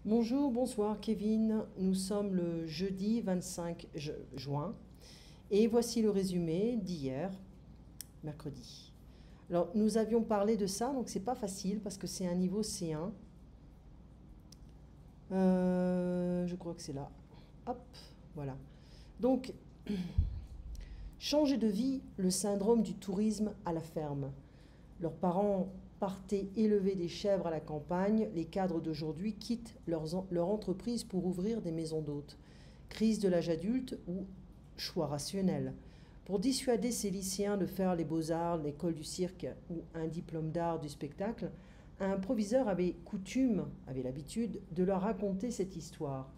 Bonjour, bonsoir Kevin. Nous sommes le jeudi 25 juin et voici le résumé d'hier, mercredi. Alors nous avions parlé de ça, donc c'est pas facile parce que c'est un niveau C1. Je crois que c'est là. Hop, voilà. Donc, changer de vie, le syndrome du tourisme à la ferme. Leurs parents partaient élever des chèvres à la campagne, les cadres d'aujourd'hui quittent leur entreprise pour ouvrir des maisons d'hôtes. Crise de l'âge adulte ou choix rationnel. Pour dissuader ces lycéens de faire les beaux-arts, l'école du cirque ou un diplôme d'art du spectacle, un proviseur avait l'habitude de leur raconter cette histoire.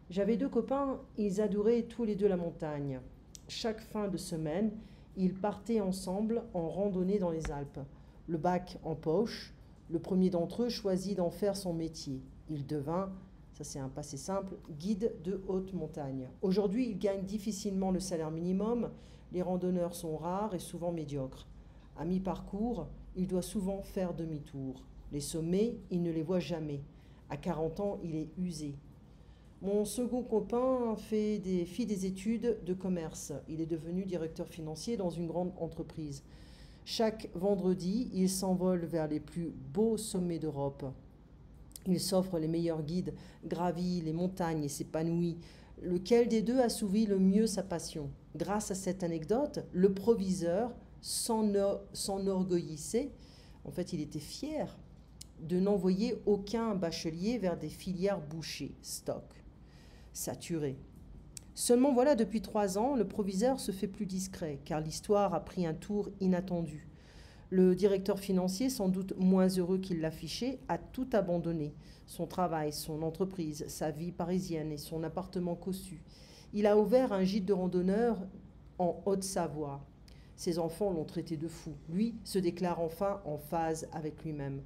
J'avais deux copains, ils adoraient tous les deux la montagne. Chaque fin de semaine, ils partaient ensemble en randonnée dans les Alpes. Le bac en poche, le premier d'entre eux choisit d'en faire son métier. Il devint, ça c'est un passé simple, guide de haute montagne. Aujourd'hui, il gagne difficilement le salaire minimum, les randonneurs sont rares et souvent médiocres. À mi-parcours, il doit souvent faire demi-tour. Les sommets, il ne les voit jamais. À 40 ans, il est usé. Mon second copain fit des études de commerce. Il est devenu directeur financier dans une grande entreprise. Chaque vendredi, il s'envole vers les plus beaux sommets d'Europe. Il s'offre les meilleurs guides, gravit les montagnes et s'épanouit. Lequel des deux assouvit le mieux sa passion? Grâce à cette anecdote, le proviseur s'enorgueillissait, en fait il était fier, de n'envoyer aucun bachelier vers des filières bouchées, stock, saturées. Seulement voilà, depuis 3 ans, le proviseur se fait plus discret, car l'histoire a pris un tour inattendu. Le directeur financier, sans doute moins heureux qu'il l'affichait, a tout abandonné. Son travail, son entreprise, sa vie parisienne et son appartement cossu. Il a ouvert un gîte de randonneurs en Haute-Savoie. Ses enfants l'ont traité de fou. Lui se déclare enfin en phase avec lui-même.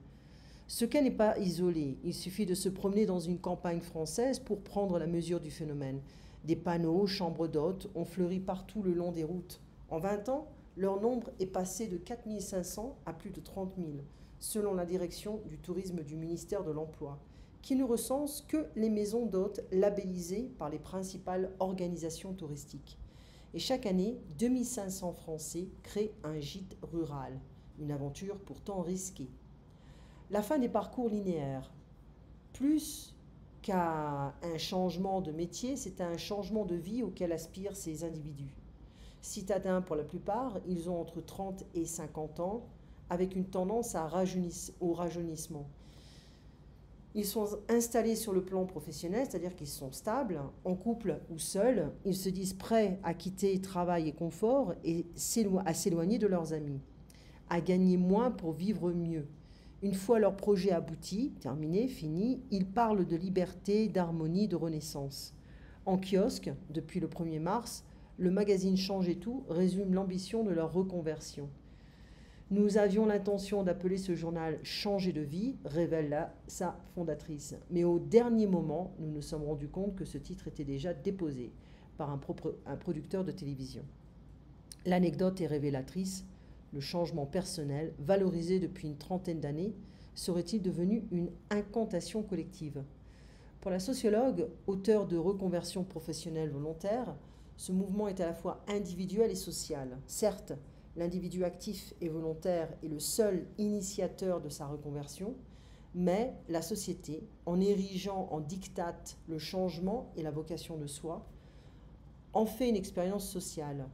Ce cas n'est pas isolé. Il suffit de se promener dans une campagne française pour prendre la mesure du phénomène. Des panneaux, chambres d'hôtes ont fleuri partout le long des routes. En 20 ans, leur nombre est passé de 4 500 à plus de 30 000, selon la direction du tourisme du ministère de l'Emploi, qui ne recense que les maisons d'hôtes labellisées par les principales organisations touristiques. Et chaque année, 2500 Français créent un gîte rural, une aventure pourtant risquée. La fin des parcours linéaires, plus qu'à un changement de métier, c'est un changement de vie auquel aspirent ces individus. Citadins pour la plupart, ils ont entre 30 et 50 ans, avec une tendance au rajeunissement. Ils sont installés sur le plan professionnel, c'est-à-dire qu'ils sont stables, en couple ou seuls. Ils se disent prêts à quitter travail et confort et à s'éloigner de leurs amis, à gagner moins pour vivre mieux. Une fois leur projet abouti, terminé, fini, ils parlent de liberté, d'harmonie, de renaissance. En kiosque, depuis le 1er mars, le magazine Change et Tout résume l'ambition de leur reconversion. Nous avions l'intention d'appeler ce journal Changer de vie, révèle sa fondatrice. Mais au dernier moment, nous nous sommes rendus compte que ce titre était déjà déposé par un producteur de télévision. L'anecdote est révélatrice. Le changement personnel, valorisé depuis une trentaine d'années, serait-il devenu une incantation collective? Pour la sociologue, auteure de Reconversion professionnelle volontaire, ce mouvement est à la fois individuel et social. Certes, l'individu actif et volontaire est le seul initiateur de sa reconversion, mais la société, en érigeant en diktat le changement et la vocation de soi, en fait une expérience sociale.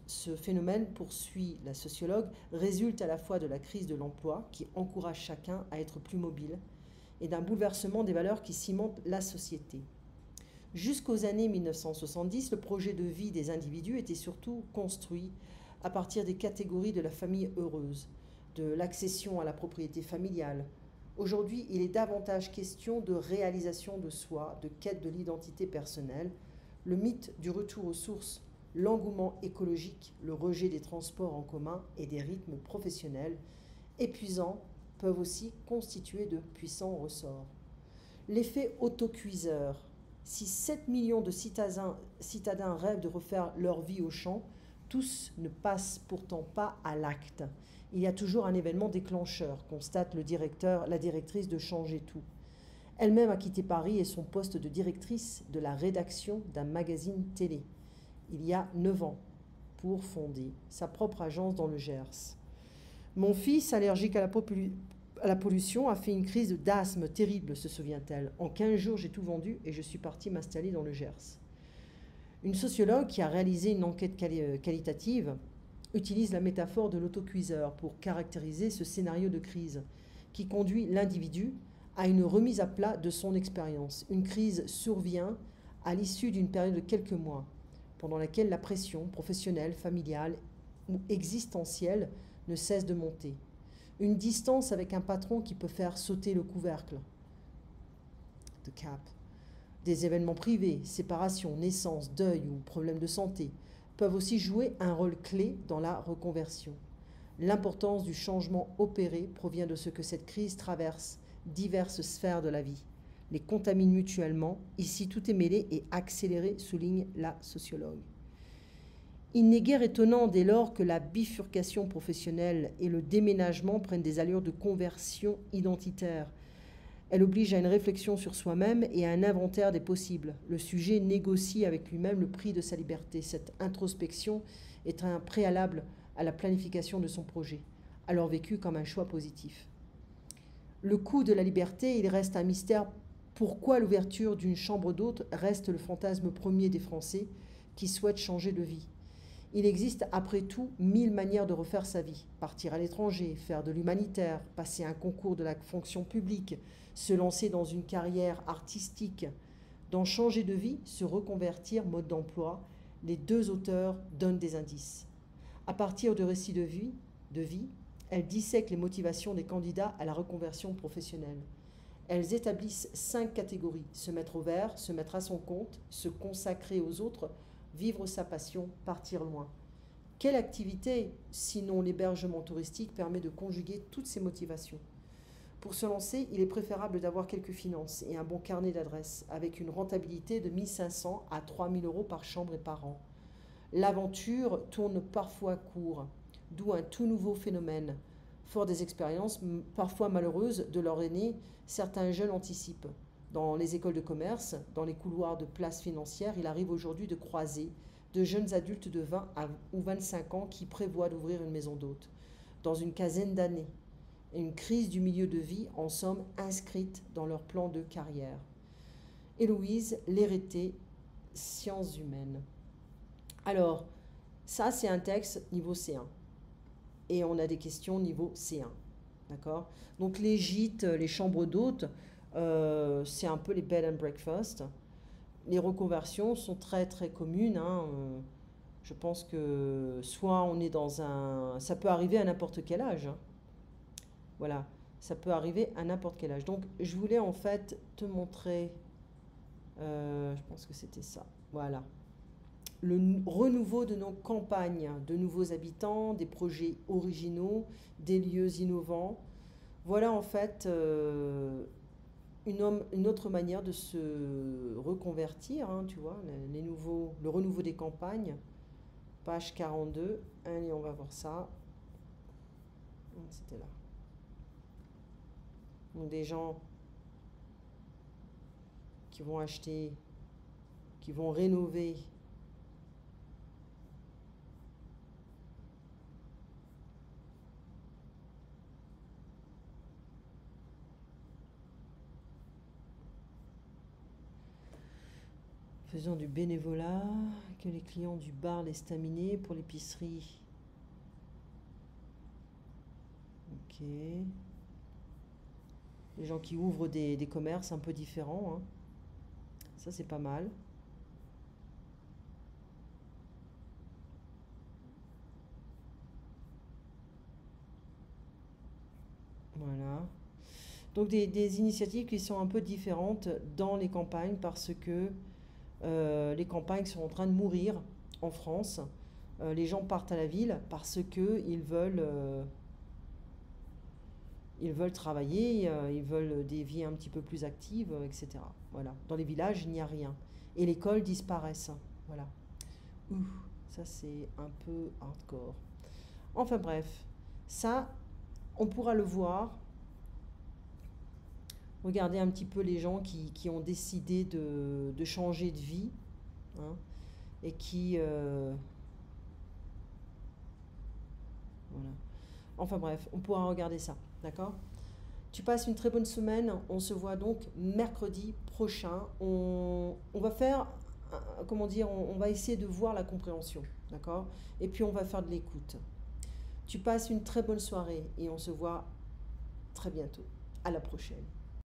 Ce phénomène, poursuit la sociologue, résulte à la fois de la crise de l'emploi qui encourage chacun à être plus mobile et d'un bouleversement des valeurs qui cimentent la société. Jusqu'aux années 1970, le projet de vie des individus était surtout construit à partir des catégories de la famille heureuse, de l'accession à la propriété familiale. Aujourd'hui, il est davantage question de réalisation de soi, de quête de l'identité personnelle, le mythe du retour aux sources, l'engouement écologique, le rejet des transports en commun et des rythmes professionnels épuisants peuvent aussi constituer de puissants ressorts. L'effet autocuiseur. Si 7 millions de citadins rêvent de refaire leur vie au champ, tous ne passent pourtant pas à l'acte. Il y a toujours un événement déclencheur, constate la directrice de Change et Tout. Elle-même a quitté Paris et son poste de directrice de la rédaction d'un magazine télé, il y a 9 ans, pour fonder sa propre agence dans le Gers. Mon fils, allergique à la pollution, a fait une crise d'asthme terrible, se souvient-elle. En 15 jours, j'ai tout vendu et je suis partie m'installer dans le Gers. Une sociologue qui a réalisé une enquête qualitative utilise la métaphore de l'autocuiseur pour caractériser ce scénario de crise qui conduit l'individu à une remise à plat de son expérience. Une crise survient à l'issue d'une période de quelques mois, pendant laquelle la pression professionnelle, familiale ou existentielle ne cesse de monter. Une distance avec un patron qui peut faire sauter le couvercle. The cap. Des événements privés, séparation, naissance, deuil ou problèmes de santé peuvent aussi jouer un rôle clé dans la reconversion. L'importance du changement opéré provient de ce que cette crise traverse diverses sphères de la vie, les contamine mutuellement. Ici, tout est mêlé et accéléré, souligne la sociologue. Il n'est guère étonnant dès lors que la bifurcation professionnelle et le déménagement prennent des allures de conversion identitaire. Elle oblige à une réflexion sur soi-même et à un inventaire des possibles. Le sujet négocie avec lui-même le prix de sa liberté. Cette introspection est un préalable à la planification de son projet, alors vécu comme un choix positif. Le coût de la liberté, il reste un mystère. Pourquoi l'ouverture d'une chambre d'hôte reste le fantasme premier des Français qui souhaitent changer de vie? Il existe après tout 1000 manières de refaire sa vie. Partir à l'étranger, faire de l'humanitaire, passer un concours de la fonction publique, se lancer dans une carrière artistique. Dans changer de vie, se reconvertir, mode d'emploi, les deux auteurs donnent des indices. À partir de récits de vie, elles dissèquent les motivations des candidats à la reconversion professionnelle. Elles établissent 5 catégories: se mettre au vert, se mettre à son compte, se consacrer aux autres, vivre sa passion, partir loin. Quelle activité, sinon l'hébergement touristique, permet de conjuguer toutes ces motivations? Pour se lancer, il est préférable d'avoir quelques finances et un bon carnet d'adresses, avec une rentabilité de 1 500 à 3 000 euros par chambre et par an. L'aventure tourne parfois court, d'où un tout nouveau phénomène. Fort des expériences, parfois malheureuses, de leurs aînés, certains jeunes anticipent. Dans les écoles de commerce, dans les couloirs de places financières, il arrive aujourd'hui de croiser de jeunes adultes de 20 ou 25 ans qui prévoient d'ouvrir une maison d'hôte. Dans une quinzaine d'années, une crise du milieu de vie, en somme, inscrite dans leur plan de carrière. Héloïse Lérité, Sciences humaines. Alors, ça c'est un texte niveau C1. Et on a des questions niveau C1. D'accord? Donc les gîtes, les chambres d'hôtes, c'est un peu les bed and breakfast. Les reconversions sont très très communes. Je pense que soit on est dans un... Ça peut arriver à n'importe quel âge. Voilà, ça peut arriver à n'importe quel âge. Donc je voulais en fait te montrer... je pense que c'était ça. Voilà. Le renouveau de nos campagnes, de nouveaux habitants, des projets originaux, des lieux innovants. Voilà en fait une autre manière de se reconvertir, tu vois, le renouveau des campagnes, page 42. Allez, on va voir ça. C'était là. Donc des gens qui vont acheter, qui vont rénover faisant du bénévolat, que les clients du bar l'estaminets pour l'épicerie. Ok. Les gens qui ouvrent des commerces un peu différents. Ça, c'est pas mal. Voilà. Donc des initiatives qui sont un peu différentes dans les campagnes parce que les campagnes sont en train de mourir en France. Les gens partent à la ville parce qu'ils ils veulent travailler, ils veulent des vies un petit peu plus actives, etc. Voilà. Dans les villages, il n'y a rien. Et l'école disparaissent. Voilà. Ça c'est un peu hardcore. Enfin bref, ça, on pourra le voir. Regardez un petit peu les gens qui ont décidé de changer de vie, hein, et qui... voilà. Enfin bref, on pourra regarder ça, d'accord? Tu passes une très bonne semaine. On se voit donc mercredi prochain. On va faire, comment dire, on va essayer de voir la compréhension, d'accord? Et puis on va faire de l'écoute. Tu passes une très bonne soirée et on se voit très bientôt. À la prochaine.